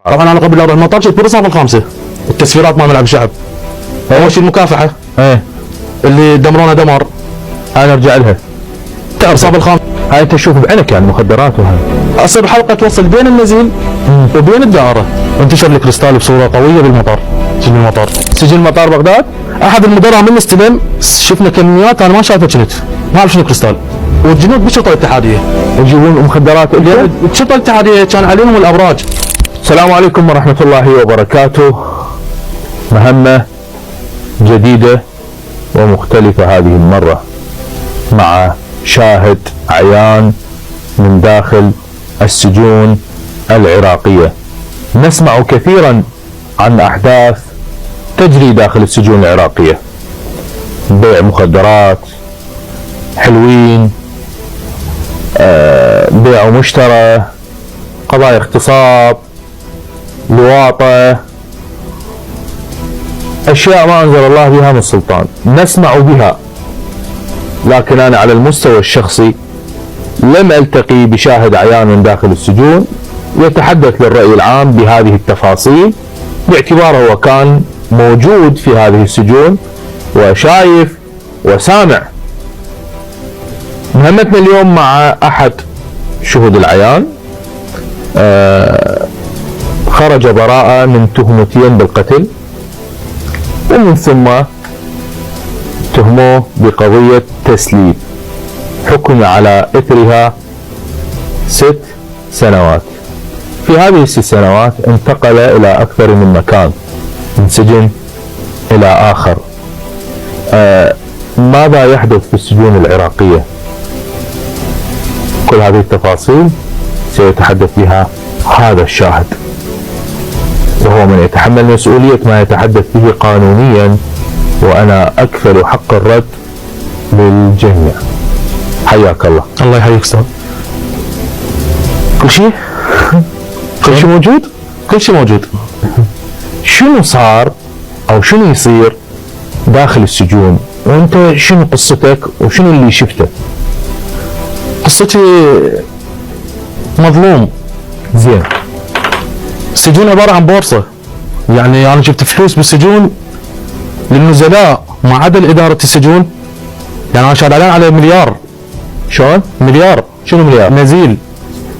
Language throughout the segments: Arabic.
طبعا انا قبل اروح المطار جبت بالرصاصه الخامسه التسفيرات مال ملعب الشعب. اول شيء المكافحه اللي دمرونا دمار، انا ارجع لها. الرصاصه الخامسه هاي انت تشوف بعينك يعني مخدرات وهاي. اصير حلقه توصل بين النزيل وبين الدائره، وانتشر الكريستال بصوره قويه بالمطار. سجن المطار، سجن مطار بغداد. احد المدراء من استلم شفنا كميات انا ما شايفها، كنت ما اعرف شنو كريستال، والجنود بالشرطه الاتحاديه يجيبون مخدرات. الشرطه الاتحاديه كان عليهم الابراج. السلام عليكم ورحمة الله وبركاته. مهمة جديدة ومختلفة هذه المرة مع شاهد عيان من داخل السجون العراقية. نسمع كثيرا عن أحداث تجري داخل السجون العراقية، بيع مخدرات، حلوين، بيع ومشترى، قضايا اغتصاب، لواطة، أشياء ما أنزل الله بها من سلطان نسمع بها. لكن أنا على المستوى الشخصي لم ألتقي بشاهد عيان من داخل السجون يتحدث للرأي العام بهذه التفاصيل، باعتباره هو كان موجود في هذه السجون وشايف وسامع. مهمتنا اليوم مع أحد شهود العيان، خرج براءة من تهمتين بالقتل، ومن ثم تهموه بقضية تسليب، حكم على إثرها 6 سنوات. في هذه ال6 سنوات انتقل إلى أكثر من مكان، من سجن إلى آخر. ماذا يحدث في السجون العراقية؟ كل هذه التفاصيل سيتحدث بها هذا الشاهد، وهو من يتحمل مسؤولية ما يتحدث به قانونيا، وأنا أكفل حق الرد للجميع. حياك الله. الله يحييك استاذ. كل شيء موجود. كل شيء موجود. شنو صار أو شنو يصير داخل السجون، وأنت شنو قصتك وشنو اللي شفته؟ قصتي مظلوم. زين. السجون عبارة عن بورصة، يعني أنا جبت فلوس بالسجون للنزلاء ما عدا إدارة السجون. يعني أنا شاد عليه مليار. شلون؟ مليار. شنو مليار؟ نزيل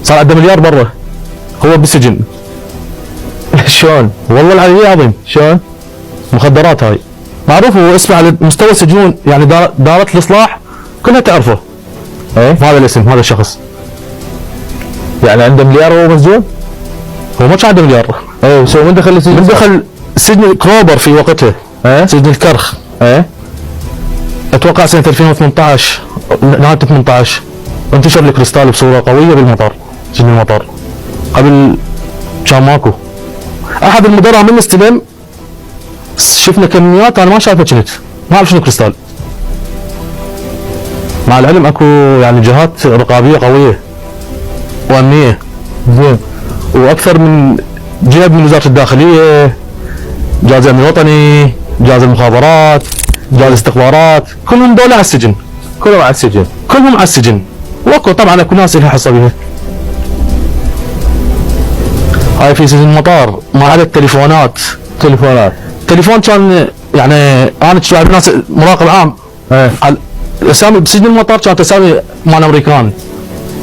صار عنده مليار برا، هو بالسجن. شلون؟ والله العظيم. شلون؟ مخدرات هاي معروف، هو اسمه على مستوى السجون، يعني دارة الإصلاح كلها تعرفه. ايه؟ هذا الاسم، هذا الشخص. يعني عنده مليار وهو مسجون؟ هو ما كان عنده مليار. ايه، بس هو من دخل السجن؟ من دخل سجن كروبر في وقته. ايه؟ سجن الكرخ. ايه؟ اتوقع سنة 2018 نهاية 18 انتشر الكريستال بصورة قوية بالمطار، سجن المطار. قبل كان ماكو. احد المدراء من استلم شفنا كميات انا ما شايفها، كنت ما اعرف شنو كريستال. مع العلم اكو يعني جهات رقابية قوية وامنية. زين. واكثر من جهة من وزارة الداخلية، جهاز الامن الوطني، جهاز المخابرات، جهاز الاستخبارات، كلهم دولة على السجن. كلهم على السجن. كلهم على السجن. واكو طبعا اكو ناس لها حصة بها. هاي في سجن المطار ما عدا التليفونات. تليفون كان يعني انا تشوف ناس مراقب عام. ايه. الاسامي بسجن المطار كانت اسامي مال امريكان.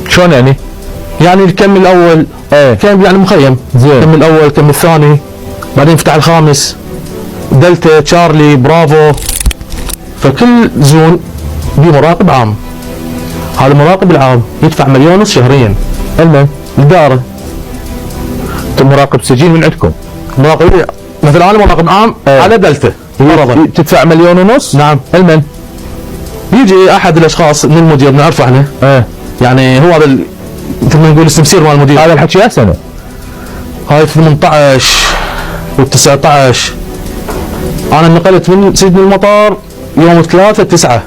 شلون يعني؟ يعني الكم الاول كان يعني مخيم. زين. الكم الاول، الكم الثاني، بعدين فتح الخامس، دلتا، تشارلي، برافو. فكل زون بمراقب عام. هذا المراقب العام يدفع 1.5 مليون شهريا. المن؟ الدارة. مراقب سجين من عندكم؟ مراقب مثلا انا مراقب عام على دلتا فرضا تدفع 1.5 مليون؟ نعم. المن؟ يجي احد الاشخاص من المدير نعرفه احنا. يعني هو هذا مثل ما نقول السمسير مال المدير. هذا الحكي يا سنة؟ هاي 18 و19. انا انتقلت من سجن المطار يوم 3/9.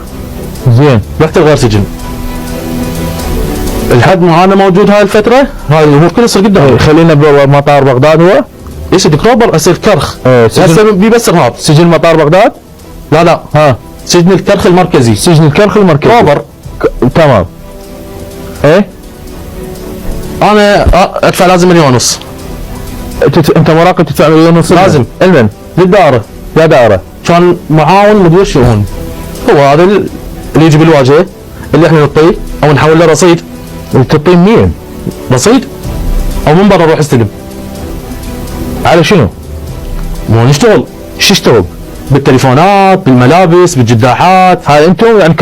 زين. رحت غير سجن. لحد ما انا موجود هاي الفترة، هاي الامور كلها تصير قدام. خلينا بمطار بغداد. هو ايش كروبر اصير كرخ. هسه بي بس ارهاب. سجن مطار بغداد؟ لا سجن الكرخ المركزي. سجن الكرخ المركزي. كروبر. تمام. ايه؟ انا ادفع لازم 1.5 مليون. انت مراقب تدفع مليون ونص لازم. المن للدائره يا دائره كان معاون مدير شؤون. هو هذا اللي يجي بالواجهه اللي احنا نعطيه او نحول له رصيد. تعطيه مين؟ رصيد او من برا نروح استلم. على شنو؟ مو نشتغل شو اشتغل؟ بالتليفونات بالملابس بالجداحات. هاي انتم يعني